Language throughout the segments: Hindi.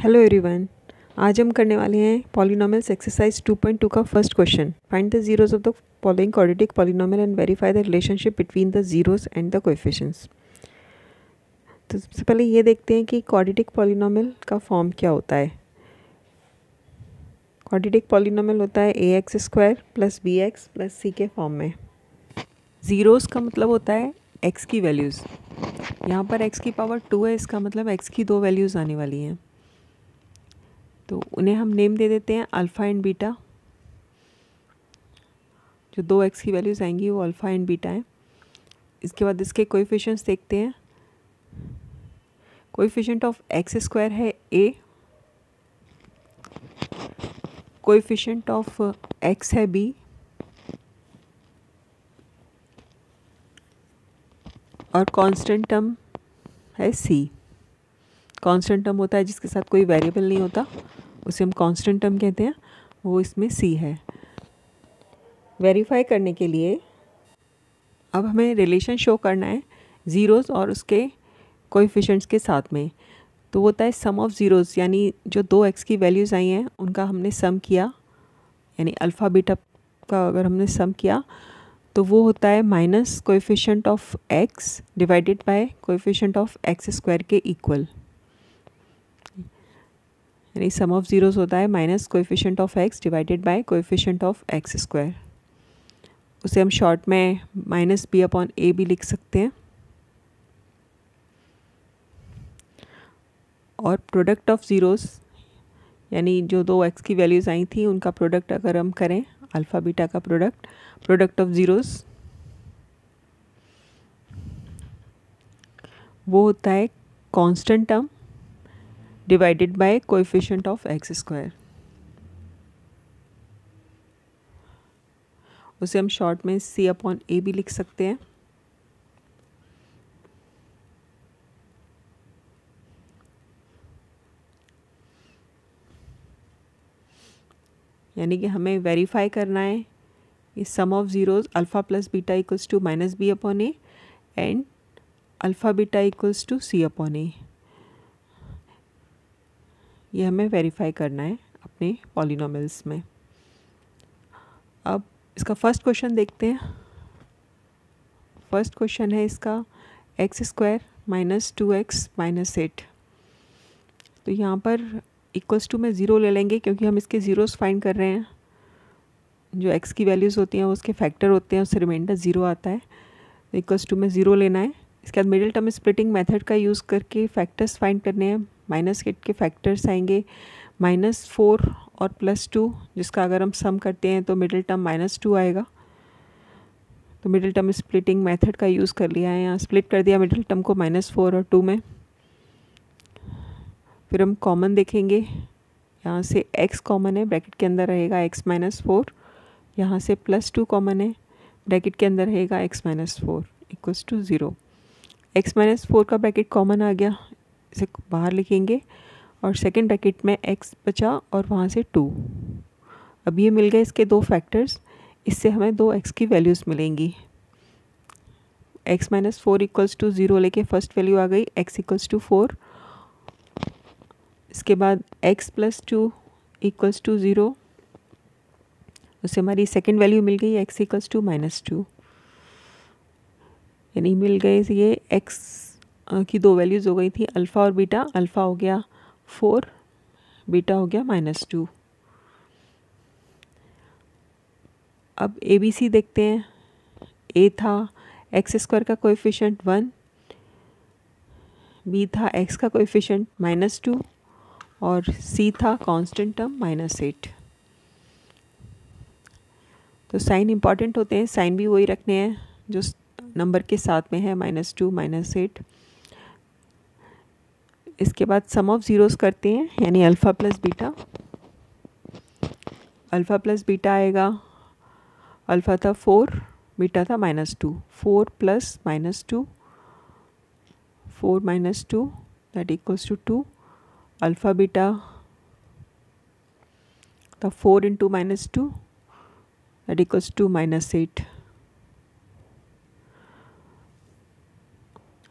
Hello everyone. आज हम करने वाले हैं पॉलिनोमियल्स एक्सरसाइज 2.2 का first question. Find the zeros of the following quadratic polynomial and verify the relationship between the zeros and the coefficients. तो सबसे पहले ये देखते हैं कि क्वाड्रेटिक पॉलिनोमियल का फॉर्म क्या होता है। क्वाड्रेटिक पॉलिनोमियल होता है ax² plus bx plus c के फॉर्म में। ज़ीरोस का मतलब होता है x की वैल्यूज़। यहाँ पर x की पावर 2 है, इसका मतलब x की दो वैल्यूज़ आने वाली हैं, तो उन्हें हम नेम दे देते हैं अल्फ़ा एंड बीटा। जो दो x की वैल्यूज़ आएंगी वो अल्फ़ा एंड बीटा है। इसके बाद इसके कोएफिशिएंट्स देखते हैं। कोएफिशिएंट ऑफ x² है a, कोएफिशिएंट ऑफ x है b और कांस्टेंट टर्म है c। कांस्टेंट टर्म होता है जिसके साथ कोई वेरिएबल नहीं होता, उसे हम कांस्टेंट टर्म कहते हैं, वो इसमें c है। वेरीफाई करने के लिए अब हमें रिलेशन शो करना है ज़ीरोज़ और उसके कोएफिशिएंट्स के साथ में। तो वो होता है सम ऑफ ज़ीरोज़, यानी जो दो x की वैल्यूज़ आई हैं उनका हमने सम किया, यानी अल्फ़ा बीटा का अगर हमने सम किया तो वो होता है minus coefficient of x divided by coefficient of x² के इक्वल। यानी सम ऑफ ज़ीरोज़ होता है minus coefficient of x divided by coefficient of x²। उसे हम शॉर्ट में -b/a भी लिख सकते हैं। और प्रोडक्ट ऑफ ज़ीरोज़, यानी जो दो x की वैल्यूज़ आई थी उनका प्रोडक्ट अगर हम करें, अल्फ़ा बीटा का प्रोडक्ट ऑफ ज़ीरोज़, वो होता है constant term divided by coefficient of x²। उसे हम शॉर्ट में c/a भी लिख सकते हैं। यानी कि हमें वेरीफाई करना है ये sum of zeros alpha plus beta equals to -b/a and alpha beta equals to c/a। ये हमें वेरीफाई करना है अपने पॉलिनोमियल्स में। अब इसका फर्स्ट क्वेश्चन देखते हैं। फर्स्ट क्वेश्चन है इसका x² - 2x - 8। तो यहाँ पर इक्वल्स टू में ज़ीरो ले लेंगे क्योंकि हम इसके ज़ीरोज़ फाइंड कर रहे हैं। जो x की वैल्यूज़ होती हैं वो उसके फैक्टर होते हैं, उससे रिमाइंडर ज़ीरो आता है, तो इक्वल्स टू में ज़ीरो लेना है। इसके बाद मिडिल टर्म स्प्लिटिंग मेथड का यूज़ करके फैक्टर्स फाइंड करने हैं। -8 के फैक्टर्स आएंगे -4 और +2, जिसका अगर हम सम करते हैं तो मिडिल टर्म -2 आएगा। तो मिडिल टर्म स्प्लिटिंग मेथड का यूज़ कर लिया है, यहाँ स्प्लिट कर दिया मिडिल टर्म को -4 और 2 में। फिर हम कॉमन देखेंगे, यहाँ से x कॉमन है, ब्रैकेट के अंदर रहेगा x - 4। यहाँ से +2 कॉमन है, ब्रैकेट के अंदर रहेगा x - 4 इक्वल्स टू 0। x - 4 का ब्रैकेट कॉमन आ गया, इसे बाहर लिखेंगे और सेकंड ब्रैकेट में x बचा और वहाँ से 2। अब ये मिल गए इसके दो फैक्टर्स, इससे हमें दो x की वैल्यूज़ मिलेंगी। x - 4 इक्वल्स टू 0 लेके फर्स्ट वैल्यू आ गई x इक्वल्स टू 4। इसके बाद x + 2 इक्वल्स टू 0, उससे हमारी सेकंड वैल्यू मिल गई x इक्वल्स टू -2। यानी मिल गए ये x की दो वैल्यूज़ हो गई थी अल्फ़ा और बीटा। अल्फ़ा हो गया 4, बीटा हो गया -2। अब ABC देखते हैं। a था x² का कोएफिशिएंट 1, b था x का कोएफिशिएंट -2 और c था कांस्टेंट टर्म -8। तो साइन इंपॉर्टेंट होते हैं, साइन भी वही रखने हैं जो नंबर के साथ में है, -2 -8। इसके बाद सम ऑफ ज़ीरोज़ करते हैं, यानी alpha plus beta. Alpha plus beta आएगा, अल्फ़ा था 4, बीटा था -2। 4 + -2, 4 - 2 that equals to 2। Alpha beta था 4 × -2 दैट इक्वल्स टू -8।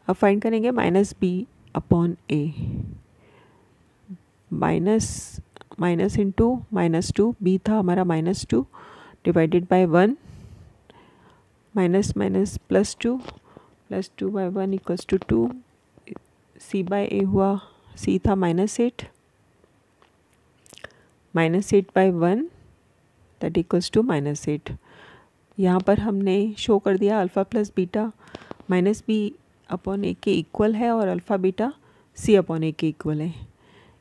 अब फाइंड करेंगे -b/a। माइनस इंटू -2, बी था हमारा -2 divided by 1, minus minus +2 by 1 equals to 2, C by A हुआ, सी था -8 बाय 1 दैट इक्वल्स टू -8। यहाँ पर हमने शो कर दिया अल्फ़ा प्लस बीटा -b/a के इक्वल है और अल्फ़ा बीटा c/a के इक्वल है।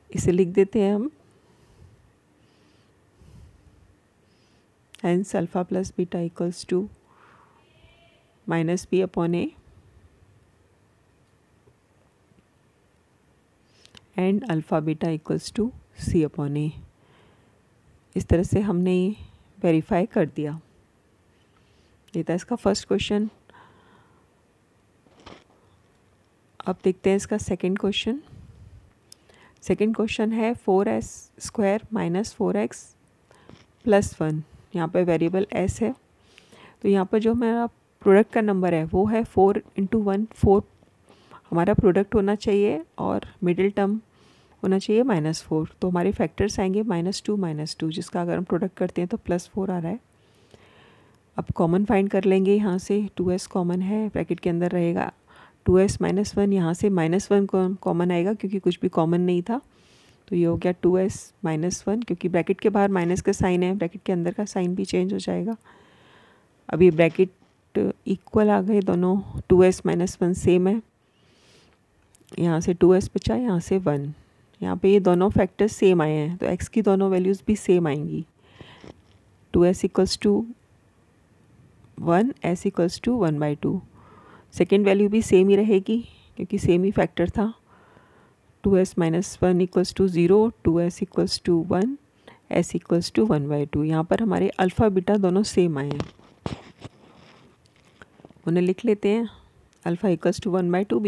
इसे लिख देते हैं हम, hence alpha plus beta equals to -b/a and alpha beta equals to c/a। इस तरह से हमने वेरीफाई कर दिया। ये था इसका फर्स्ट क्वेश्चन। अब देखते हैं इसका सेकंड क्वेश्चन। सेकंड क्वेश्चन है 4s² - 4x + 1। यहाँ पे वेरिएबल s है, तो यहाँ पर जो हमारा प्रोडक्ट का नंबर है वो है 4 × 1, 4 हमारा प्रोडक्ट होना चाहिए और मिडिल टर्म होना चाहिए -4। तो हमारे फैक्टर्स आएंगे -2 जिसका अगर हम प्रोडक्ट करते हैं तो +4 आ रहा है। अब कॉमन फाइंड कर लेंगे, यहाँ से 2s कॉमन है, ब्रैकेट के अंदर रहेगा 2s - 1, यहाँ से -1 कॉमन आएगा क्योंकि कुछ भी कॉमन नहीं था, तो ये हो गया 2s - 1, क्योंकि ब्रैकेट के बाहर माइनस का साइन है, ब्रैकेट के अंदर का साइन भी चेंज हो जाएगा। अब ये ब्रैकेट इक्वल आ गए दोनों, 2s - 1 सेम है, यहाँ से 2s बचा, यहाँ से 1। यहाँ पे ये दोनों फैक्टर्स सेम आए हैं तो x की दोनों वैल्यूज़ भी सेम आएंगी। 2s equals to 1, s equals to 1/2। Second value भी सेम ही रहेगी क्योंकि सेम ही फैक्टर था। 2s - 1 equals to 0, 2s equals to 1, s equals to 1/2। यहाँ पर हमारे अल्फ़ा बीटा दोनों सेम आए हैं, उन्हें लिख लेते हैं। Alpha equals to 1/2,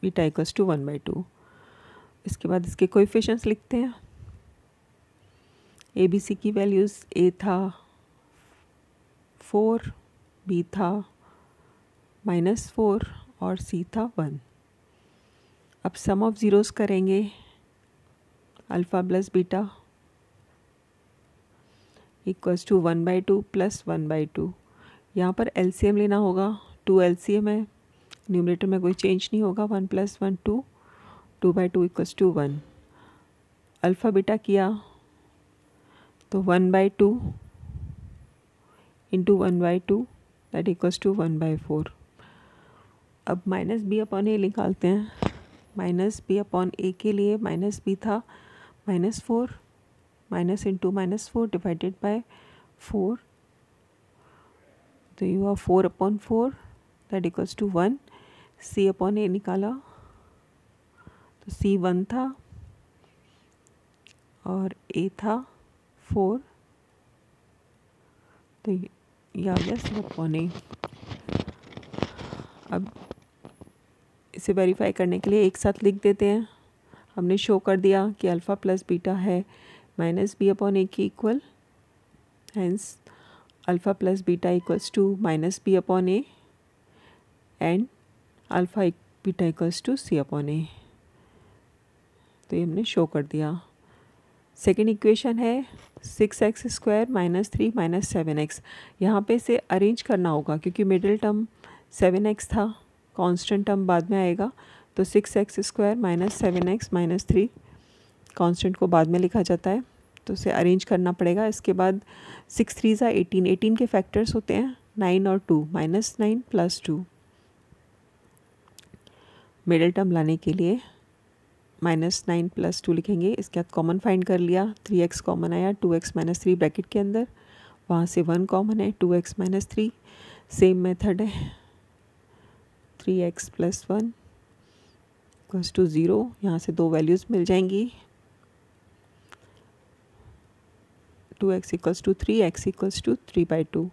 beta equals to 1/2। इसके बाद इसके कोएफिशिएंट्स लिखते हैं। ए बी सी की वैल्यूज़, ए था 4, बी था -4 और सी था 1। अब सम ऑफ ज़ीरोस करेंगे, alpha plus beta equals to 1/2 + 1/2। यहाँ पर एलसीएम लेना होगा, 2 एलसीएम है, न्यूमरेटर में कोई चेंज नहीं होगा, 1 + 1 2, 2/2 इक्वल्स टू 1। अल्फ़ा बीटा किया तो 1/2 इंटू 1/2 दैट इक्वल्स टू 1/4। अब -b/a निकालते हैं। -b/a के लिए -b था -4, माइनस इंटू -4 डिवाइडेड बाय 4, तो ये हुआ 4/4 दैट इक्वल्स टू 1। c/a निकाला तो c 1 था और a था 4, तो ये आ गया c/a। अब इसे वेरीफाई करने के लिए एक साथ लिख देते हैं। हमने शो कर दिया कि अल्फ़ा प्लस बीटा है -b/a की equal, hence alpha plus beta equals to -b/a and alpha beta equals to c/a। तो ये हमने शो कर दिया। सेकेंड इक्वेशन है 6x² - 3 - 7x। यहाँ पे इसे अरेंज करना होगा क्योंकि मिडिल टर्म 7x था, कांस्टेंट टर्म बाद में आएगा, तो 6x² - 7x - 3 कांस्टेंट को बाद में लिखा जाता है, तो उसे अरेंज करना पड़ेगा। इसके बाद 6 3 ज़ा 18, 18 के फैक्टर्स होते हैं 9 और 2, -9 + 2। मिडिल टर्म लाने के लिए -9 + 2 लिखेंगे। इसके बाद कॉमन फाइंड कर लिया, 3x कॉमन आया, 2x - 3 ब्रैकेट के अंदर, वहाँ से 1 कॉमन है, 2x - 3। सेम मेथड है, 3x + 1 इक्वल्स टू 0। यहाँ से दो वैल्यूज़ मिल जाएंगी, 2x equals to 3, x equals to 3/2।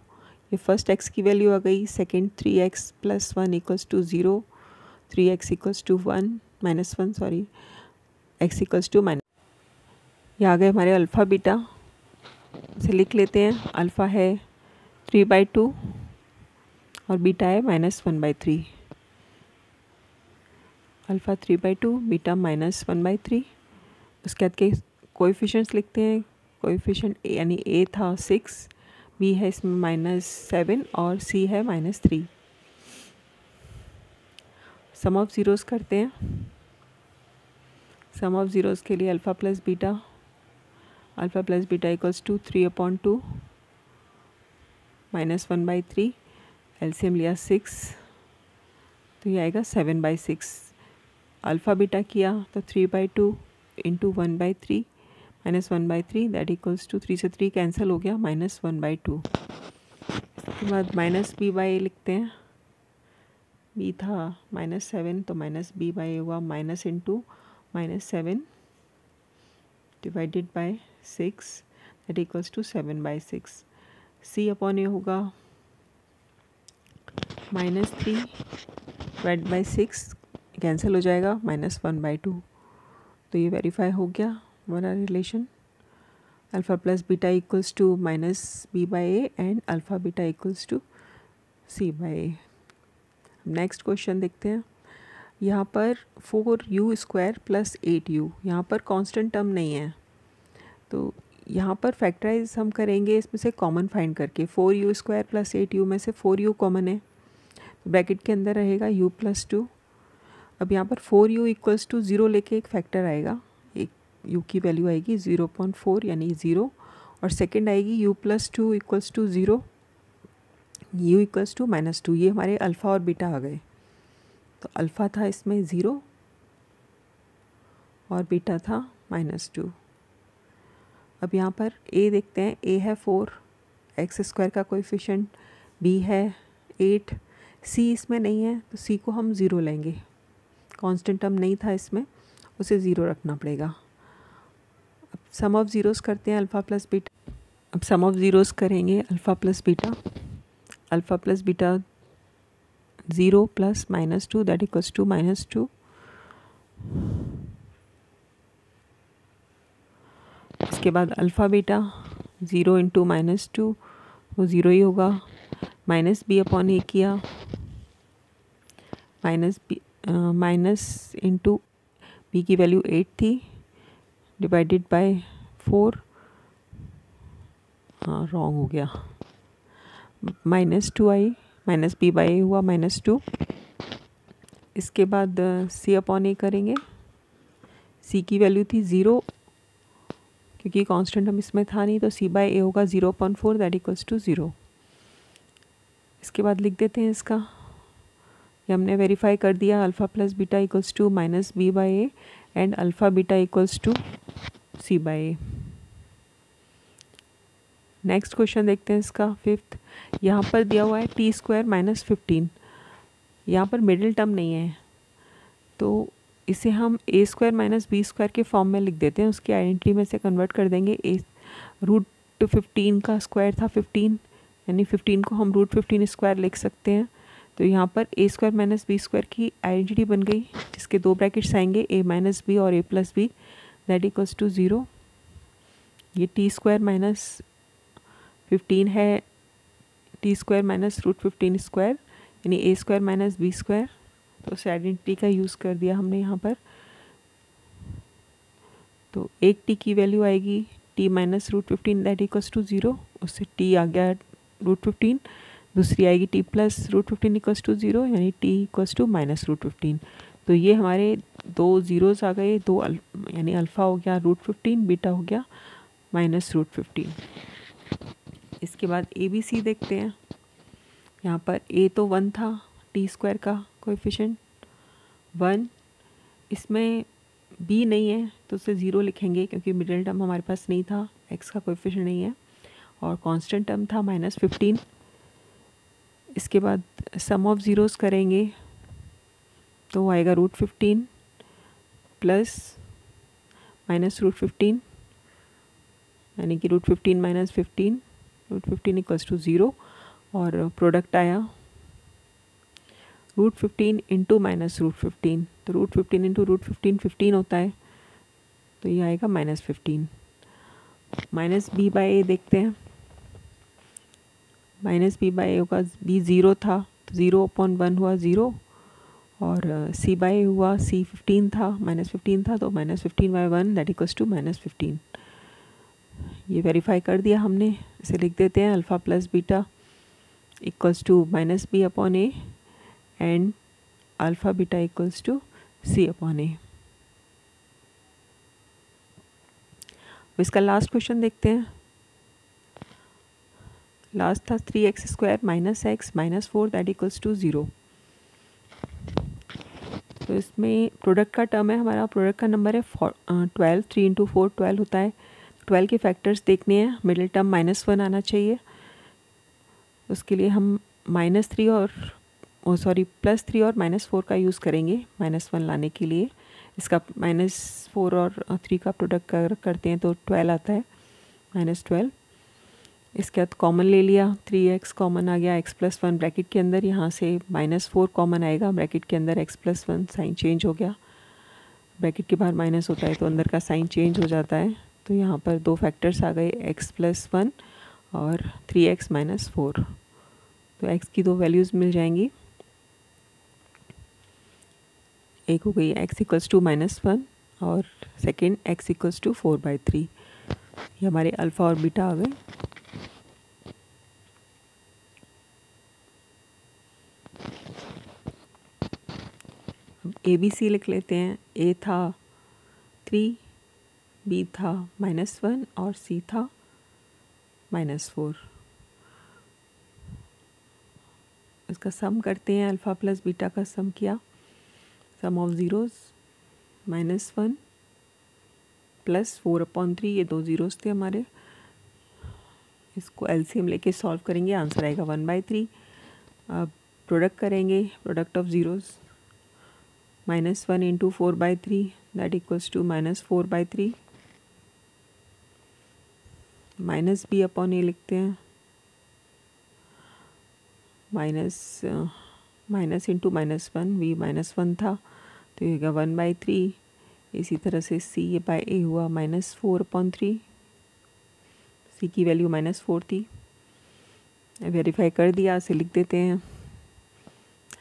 ये फर्स्ट x की वैल्यू आ गई। Second 3x + 1 equals to 0, 3x equals to 1 -1 sorry, x equals to -। ये आ गए हमारे अल्फ़ा बीटा, इसे लिख लेते हैं। अल्फ़ा है 3/2 और बीटा है -1/3। Alpha 3/2, beta -1/3। उसके बाद के कोएफिशिएंट्स लिखते हैं। कोएफिशिएंट यानी ए था 6, बी है इसमें -7 और सी है -3। सम ऑफ ज़ीरोज़ करते हैं। सम ऑफ ज़ीरोज़ के लिए alpha plus beta equals to 3/2 -1/3। LCM लिया 6, तो ये आएगा 7/6। अल्फ़ा बीटा किया तो 3/2 इंटू 1/3 -1/3 दैट इक्वल्स टू 3 से 3 कैंसिल हो गया -1/2। इसके बाद -b/a लिखते हैं। b था -7 तो -b/a हुआ minus into -7 divided by 6 that equals to 7/6। c/a होगा -3 डिवाइड बाय 6 कैंसिल हो जाएगा -1/2। तो ये वेरीफाई हो गया हमारा relation alpha plus beta equals to -b/a and alpha beta equals to c/a। Next question देखते हैं। यहाँ पर 4u² प्लस 8u, यहाँ पर कांस्टेंट टर्म नहीं है, तो यहाँ पर फैक्टराइज हम करेंगे इसमें से कॉमन फाइंड करके। 4u² प्लस 8u में से 4u कॉमन है, तो ब्रैकेट के अंदर रहेगा u प्लस 2। अब यहाँ पर 4u इक्वल्स टू 0 लेके एक फैक्टर आएगा, एक u की वैल्यू आएगी 0.4 यानी 0, और सेकंड आएगी u plus 2 equals to 0, u equals to -2। ये हमारे अल्फ़ा और बीटा आ गए। तो अल्फ़ा था इसमें 0 और बीटा था -2। अब यहाँ पर a देखते हैं। a है 4, x² का कोएफिशिएंट, b है 8, c इसमें नहीं है तो c को हम 0 लेंगे। कांस्टेंट टर्म नहीं था इसमें, उसे 0 रखना पड़ेगा। अब सम ऑफ ज़ीरोज़ करते हैं अल्फ़ा प्लस बीटा। अब सम ऑफ ज़ीरोज़ करेंगे alpha plus beta 0 plus -2 that equals to -2। इसके बाद अल्फ़ा बीटा 0 इंटू -2 वो 0 ही होगा। -b/a किया, माइनस इंटू b की वैल्यू 8 थी डिवाइडेड बाय 4, हाँ रॉन्ग हो गया, -2 आई, -b/a हुआ -2। इसके बाद c/a करेंगे। c की वैल्यू थी 0, क्योंकि कांस्टेंट हम इसमें था नहीं, तो c/a होगा 0.4 दैट इक्वल्स टू 0। इसके बाद लिख देते हैं इसका, ये हमने वेरीफाई कर दिया। Alpha plus beta equals to -b/a and alpha beta equals to c/a। Next question देखते हैं इसका 5th। यहाँ पर दिया हुआ है t² -15। यहाँ पर मिडिल टर्म नहीं है, तो इसे हम a² - b² के फॉर्म में लिख देते हैं। उसकी आइडेंटिटी में से कन्वर्ट कर देंगे। √15 का स्क्वायर था 15, यानी 15 को हम √15² लिख सकते हैं। तो यहाँ पर a² - b² की आइडेंटिटी बन गई, जिसके दो ब्रैकेट्स आएंगे a - b और a + b that equals to 0। ये t² - 15 है, t² - √15² यानी a² - b², तो उस आइडेंटिटी का यूज़ कर दिया हमने यहाँ पर। तो एक t की वैल्यू आएगी t - √15 दैट इक्वल्स टू 0, उससे t आ गया √15। दूसरी आएगी t + √15 इक्वल्स टू 0 यानी t इक्वल्स टू -√15। तो ये हमारे दो ज़ीरोज़ आ गए, यानी अल्फ़ा हो गया √15, बीटा हो गया -√15। इसके बाद ABC देखते हैं। यहाँ पर a तो 1 था, t² का कोएफिशिएंट 1, इसमें b नहीं है तो उसे 0 लिखेंगे, क्योंकि मिडिल टर्म हमारे पास नहीं था, x का कोएफिशिएंट नहीं है, और कांस्टेंट टर्म था -15। इसके बाद सम ऑफ ज़ीरोज़ करेंगे तो आएगा √15 प्लस -√15, यानी कि √15 - 15, √15 इक्वल्स टू 0, और प्रोडक्ट आया √15 इंटू -√15, तो √15 इंटू √15 15 होता है, तो ये आएगा -15। -b/a देखते हैं। -b/a होगा, b 0 था तो 0/1 हुआ 0, और सी बाई हुआ सी 15 था, -15 था, तो -15/1 दैट इक्वल्स टू -15। ये वेरीफाई कर दिया हमने। इसे लिख देते हैं alpha plus beta equals to -b/a and alpha beta equals to c/a। इसका लास्ट क्वेश्चन देखते हैं। लास्ट था 3x² - x - 4 that equals to 0। तो इसमें प्रोडक्ट का टर्म है हमारा, प्रोडक्ट का नंबर है 12, 3 × 4 12 होता है। 12 के फैक्टर्स देखने हैं, मिडिल टर्म -1 आना चाहिए। उसके लिए हम -3 और +3 और -4 का यूज़ करेंगे -1 लाने के लिए। इसका -4 और 3 का प्रोडक्ट करते हैं तो 12 आता है, -12। इसके बाद कॉमन ले लिया, 3x कॉमन आ गया x+1 ब्रैकेट के अंदर, यहाँ से -4 कॉमन आएगा ब्रैकेट के अंदर, x+1 साइन चेंज हो गया, ब्रैकेट के बाहर माइनस होता है तो अंदर का साइन चेंज हो जाता है। तो यहाँ पर दो फैक्टर्स आ गए x+1 और 3x - 4। तो x की दो वैल्यूज़ मिल जाएंगी, एक हो गई x = -1 और सेकेंड x = 4/3। ये हमारे अल्फ़ा और बीटा आ गए। ABC लिख लेते हैं। A था 3, B था -1 और C था -4। इसका सम करते हैं, अल्फ़ा प्लस बीटा का सम किया, सम ऑफ ज़ीरोज़ -1 + 4/3, ये दो ज़ीरोज़ थे हमारे। इसको एलसीएम लेके सॉल्व करेंगे, आंसर आएगा 1/3। अब प्रोडक्ट करेंगे, product of zeros, -1 × 4/3 that equals to -4/3, -b/a लिखते हैं, माइनस × -1, b -1 था तो ये होगा 1/3। इसी तरह से c/a हुआ -4/3, c की वैल्यू -4 थी, वेरीफाई कर दिया, इसे लिख देते हैं।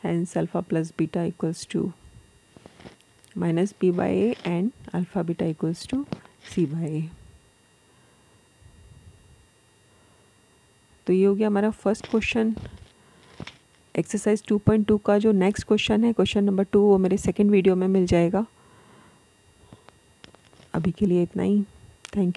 Hence alpha plus beta equals to -b/a and alpha beta equals to c/a। तो ये हो गया हमारा फर्स्ट क्वेश्चन। एक्सरसाइज 2.2 का जो नेक्स्ट क्वेश्चन है, क्वेश्चन नंबर 2, वो मेरे सेकंड वीडियो में मिल जाएगा। अभी के लिए इतना ही, थैंक यू।